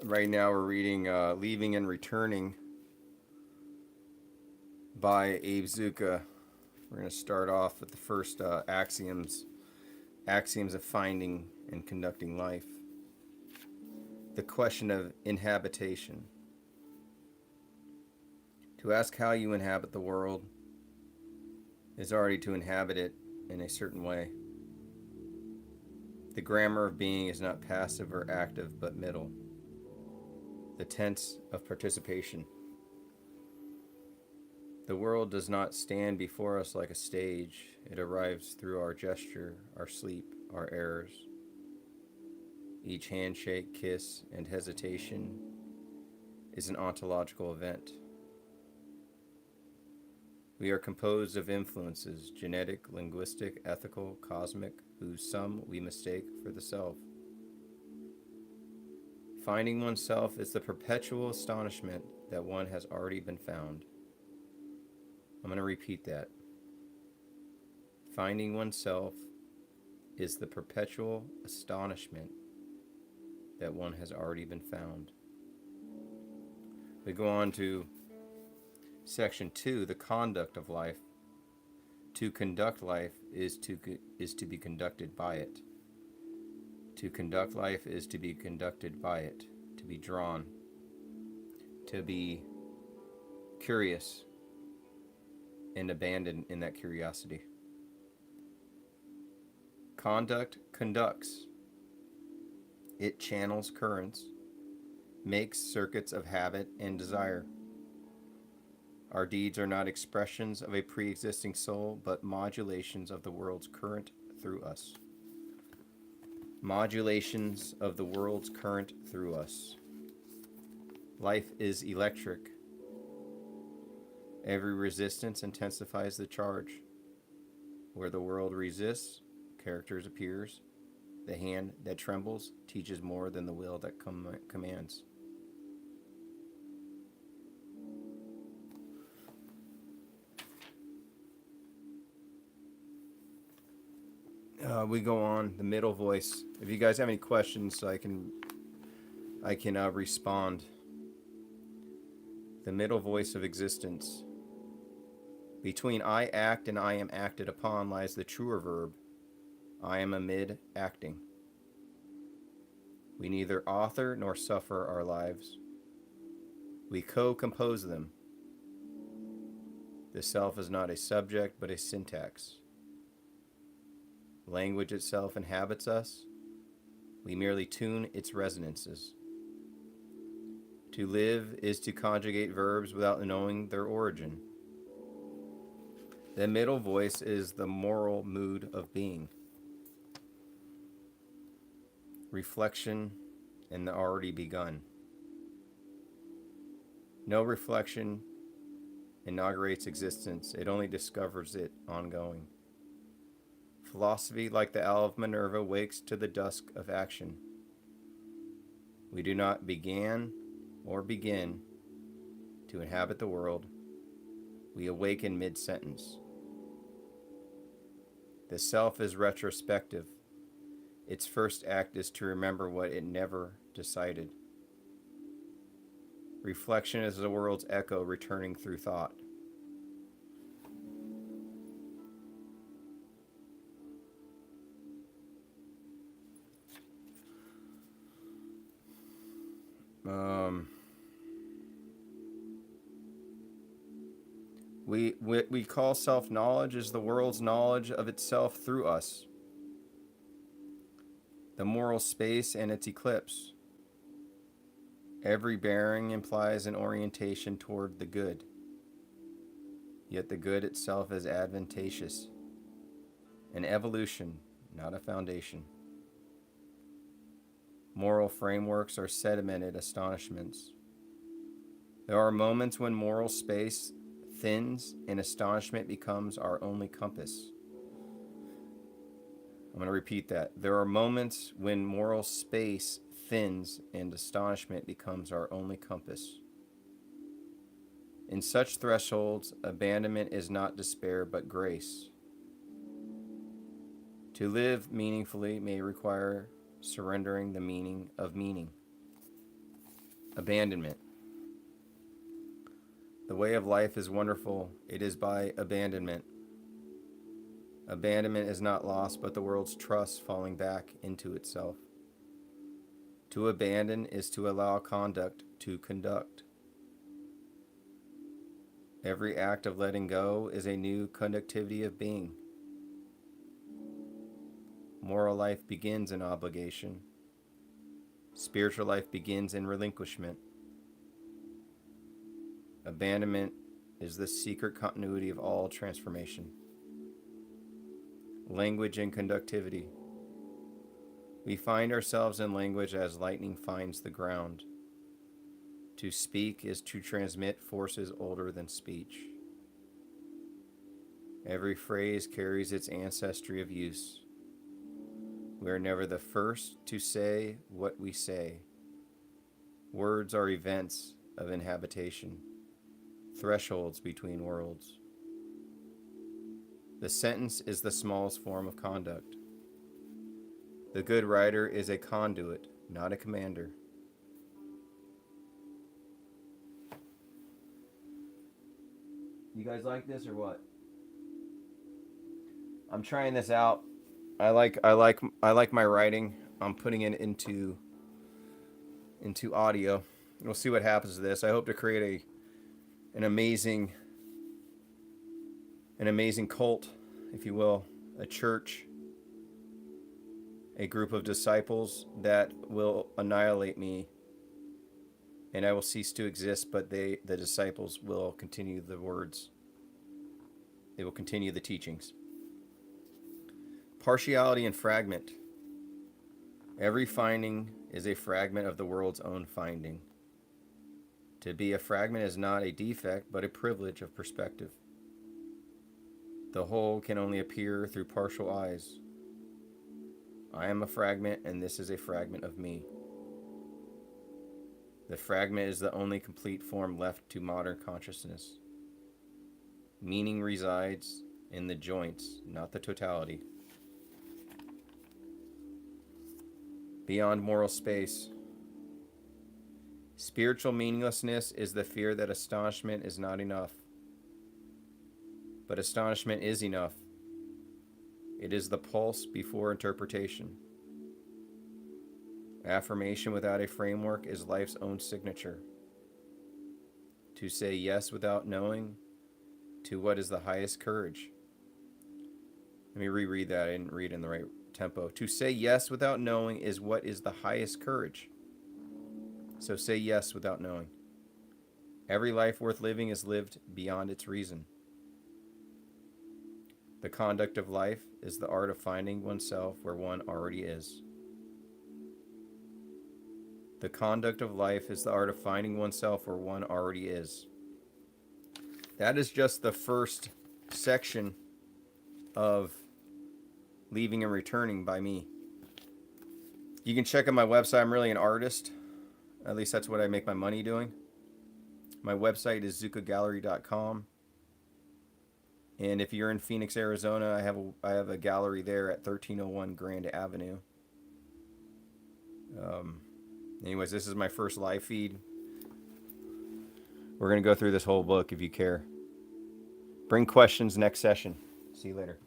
Right now we're reading Leaving and Returning by Abe Zucca. We're going to start off with the first axioms of finding and conducting life. The question of inhabitation. To ask how you inhabit the world is already to inhabit it in a certain way. The grammar of being is not passive or active, but middle. The tense of participation. The world does not stand before us like a stage. It arrives through our gesture, our sleep, our errors. Each handshake, kiss, and hesitation is an ontological event. We are composed of influences, genetic, linguistic, ethical, cosmic, whose sum we mistake for the self. Finding oneself is the perpetual astonishment that one has already been found. I'm going to repeat that. Finding oneself is the perpetual astonishment that one has already been found. We go on to section 2, the conduct of life. To conduct life is to be conducted by it. To conduct life is to be conducted by it, to be drawn, to be curious, and abandoned in that curiosity. Conduct conducts. It channels currents, makes circuits of habit and desire. Our deeds are not expressions of a pre-existing soul, but modulations of the world's current through us. Modulations of the world's current through us. Life is electric. Every resistance intensifies the charge. Where the world resists, character appears. The hand that trembles teaches more than the will that commands. We go on the middle voice. If you guys have any questions, I can respond. The middle voice of existence. Between I act and I am acted upon lies the truer verb. I am amid acting. We neither author nor suffer our lives. We co-compose them. The self is not a subject, but a syntax. Language itself inhabits us. We merely tune its resonances. To live is to conjugate verbs without knowing their origin. The middle voice is the moral mood of being. Reflection and the already begun. No reflection inaugurates existence. It only discovers it ongoing. Philosophy, like the owl of Minerva, wakes to the dusk of action. We do not begin to inhabit the world. We awaken mid-sentence. The self is retrospective. Its first act is to remember what it never decided. Reflection is the world's echo returning through thought. What we call self-knowledge is the world's knowledge of itself through us. The moral space and its eclipse. Every bearing implies an orientation toward the good. Yet the good itself is advantageous. An evolution, not a foundation. Moral frameworks are sedimented astonishments. There are moments when moral space thins and astonishment becomes our only compass. I'm going to repeat that. There are moments when moral space thins and astonishment becomes our only compass. In such thresholds, abandonment is not despair but grace. To live meaningfully may require surrendering the meaning of meaning. Abandonment. The way of life is wonderful. It is by abandonment. Abandonment is not loss, but the world's trust falling back into itself. To abandon is to allow conduct to conduct. Every act of letting go is a new conductivity of being. Moral life begins in obligation. Spiritual life begins in relinquishment. Abandonment is the secret continuity of all transformation. Language and conductivity. We find ourselves in language as lightning finds the ground. To speak is to transmit forces older than speech. Every phrase carries its ancestry of use. We are never the first to say what we say. Words are events of inhabitation, thresholds between worlds. The sentence is the smallest form of conduct. The good writer is a conduit, not a commander. You guys like this or what? I'm trying this out. I like my writing. I'm putting it into audio. We'll see what happens to this. I hope to create an amazing cult, if you will, a church, a group of disciples that will annihilate me, and I will cease to exist, but the disciples will continue the words. They will continue the teachings. Partiality and fragment. Every finding is a fragment of the world's own finding. To be a fragment is not a defect, but a privilege of perspective. The whole can only appear through partial eyes. I am a fragment, and this is a fragment of me. The fragment is the only complete form left to modern consciousness. Meaning resides in the joints, not the totality. Beyond moral space. Spiritual meaninglessness is the fear that astonishment is not enough. But astonishment is enough. It is the pulse before interpretation. Affirmation without a framework is life's own signature. To say yes without knowing to what is the highest courage. Let me reread that. I didn't read in the right tempo. To say yes without knowing is what is the highest courage. So say yes without knowing. Every life worth living is lived beyond its reason. The conduct of life is the art of finding oneself where one already is. The conduct of life is the art of finding oneself where one already is. That is just the first section of Leaving and Returning by me. You can check out my website. I'm really an artist. At least that's what I make my money doing. My website is zuccagallery.com. And if you're in Phoenix, Arizona, I have a gallery there at 1301 Grand Avenue. Anyways, this is my first live feed. We're going to go through this whole book if you care. Bring questions next session. See you later.